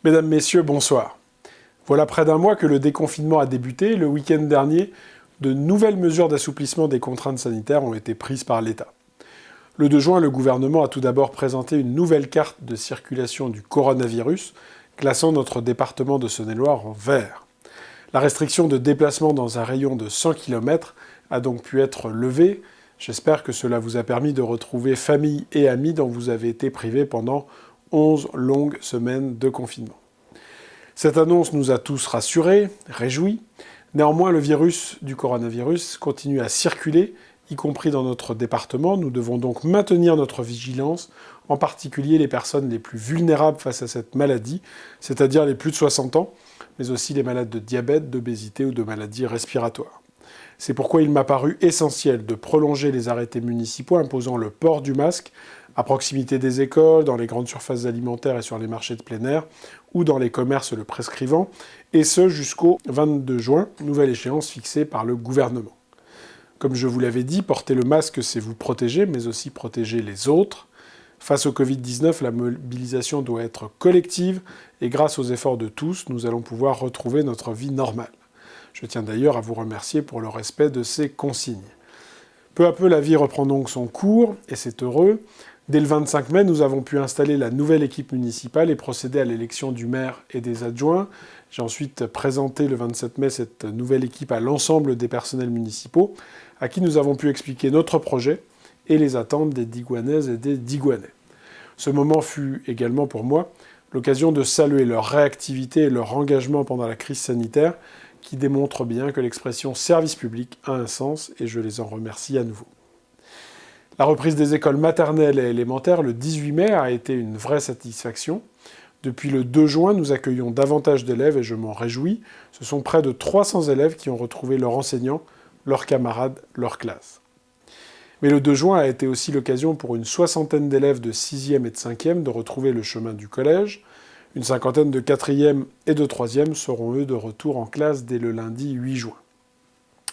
Mesdames, Messieurs, bonsoir. Voilà près d'un mois que le déconfinement a débuté. Le week-end dernier, de nouvelles mesures d'assouplissement des contraintes sanitaires ont été prises par l'État. Le 2 juin, le gouvernement a tout d'abord présenté une nouvelle carte de circulation du coronavirus, classant notre département de Saône-et-Loire en vert. La restriction de déplacement dans un rayon de 100 km a donc pu être levée. J'espère que cela vous a permis de retrouver famille et amis dont vous avez été privés pendant 11 longues semaines de confinement. Cette annonce nous a tous rassurés, réjouis. Néanmoins, le virus du coronavirus continue à circuler, y compris dans notre département. Nous devons donc maintenir notre vigilance, en particulier les personnes les plus vulnérables face à cette maladie, c'est-à-dire les plus de 60 ans, mais aussi les malades de diabète, d'obésité ou de maladies respiratoires. C'est pourquoi il m'a paru essentiel de prolonger les arrêtés municipaux imposant le port du masque à proximité des écoles, dans les grandes surfaces alimentaires et sur les marchés de plein air, ou dans les commerces le prescrivant, et ce jusqu'au 22 juin, nouvelle échéance fixée par le gouvernement. Comme je vous l'avais dit, porter le masque, c'est vous protéger, mais aussi protéger les autres. Face au Covid-19, la mobilisation doit être collective, et grâce aux efforts de tous, nous allons pouvoir retrouver notre vie normale. Je tiens d'ailleurs à vous remercier pour le respect de ces consignes. Peu à peu, la vie reprend donc son cours, et c'est heureux. Dès le 25 mai, nous avons pu installer la nouvelle équipe municipale et procéder à l'élection du maire et des adjoints. J'ai ensuite présenté le 27 mai cette nouvelle équipe à l'ensemble des personnels municipaux, à qui nous avons pu expliquer notre projet et les attentes des Digoinaises et des Digoinais. Ce moment fut également pour moi l'occasion de saluer leur réactivité et leur engagement pendant la crise sanitaire, qui démontre bien que l'expression service public a un sens, et je les en remercie à nouveau. La reprise des écoles maternelles et élémentaires le 18 mai a été une vraie satisfaction. Depuis le 2 juin, nous accueillons davantage d'élèves et je m'en réjouis. Ce sont près de 300 élèves qui ont retrouvé leurs enseignants, leurs camarades, leur classe. Mais le 2 juin a été aussi l'occasion pour une soixantaine d'élèves de 6e et de 5e de retrouver le chemin du collège. Une cinquantaine de 4e et de 3e seront eux de retour en classe dès le lundi 8 juin.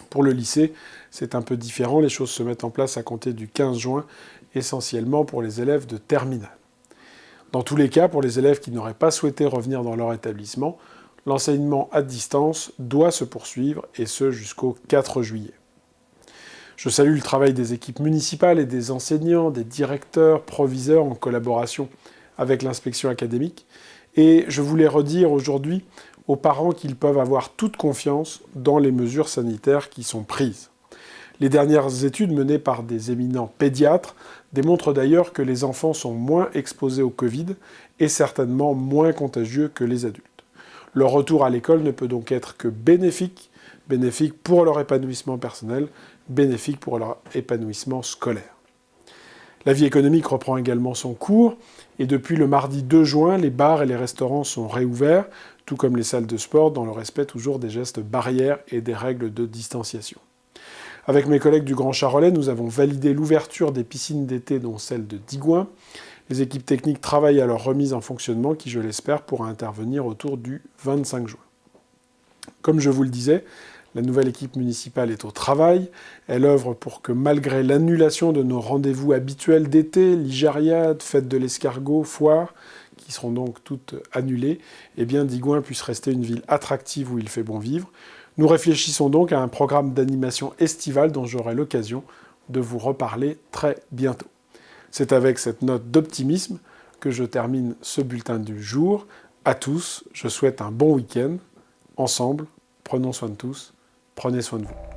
Pour le lycée, c'est un peu différent. Les choses se mettent en place à compter du 15 juin, essentiellement pour les élèves de terminale. Dans tous les cas, pour les élèves qui n'auraient pas souhaité revenir dans leur établissement, l'enseignement à distance doit se poursuivre, et ce jusqu'au 4 juillet. Je salue le travail des équipes municipales et des enseignants, des directeurs, proviseurs en collaboration avec l'inspection académique. Et je voulais redire aujourd'hui aux parents qu'ils peuvent avoir toute confiance dans les mesures sanitaires qui sont prises. Les dernières études menées par des éminents pédiatres démontrent d'ailleurs que les enfants sont moins exposés au Covid et certainement moins contagieux que les adultes. Leur retour à l'école ne peut donc être que bénéfique pour leur épanouissement personnel, bénéfique pour leur épanouissement scolaire. La vie économique reprend également son cours, et depuis le mardi 2 juin, les bars et les restaurants sont réouverts, tout comme les salles de sport, dans le respect toujours des gestes barrières et des règles de distanciation. Avec mes collègues du Grand Charolais, nous avons validé l'ouverture des piscines d'été, dont celle de Digoin. Les équipes techniques travaillent à leur remise en fonctionnement, qui, je l'espère, pourra intervenir autour du 25 juin. Comme je vous le disais, la nouvelle équipe municipale est au travail. Elle œuvre pour que, malgré l'annulation de nos rendez-vous habituels d'été, Ligériade, fête de l'escargot, foire, qui seront donc toutes annulées, eh bien Digoin puisse rester une ville attractive où il fait bon vivre. Nous réfléchissons donc à un programme d'animation estivale dont j'aurai l'occasion de vous reparler très bientôt. C'est avec cette note d'optimisme que je termine ce bulletin du jour. À tous, je souhaite un bon week-end. Ensemble, prenons soin de tous. Prenez soin de vous.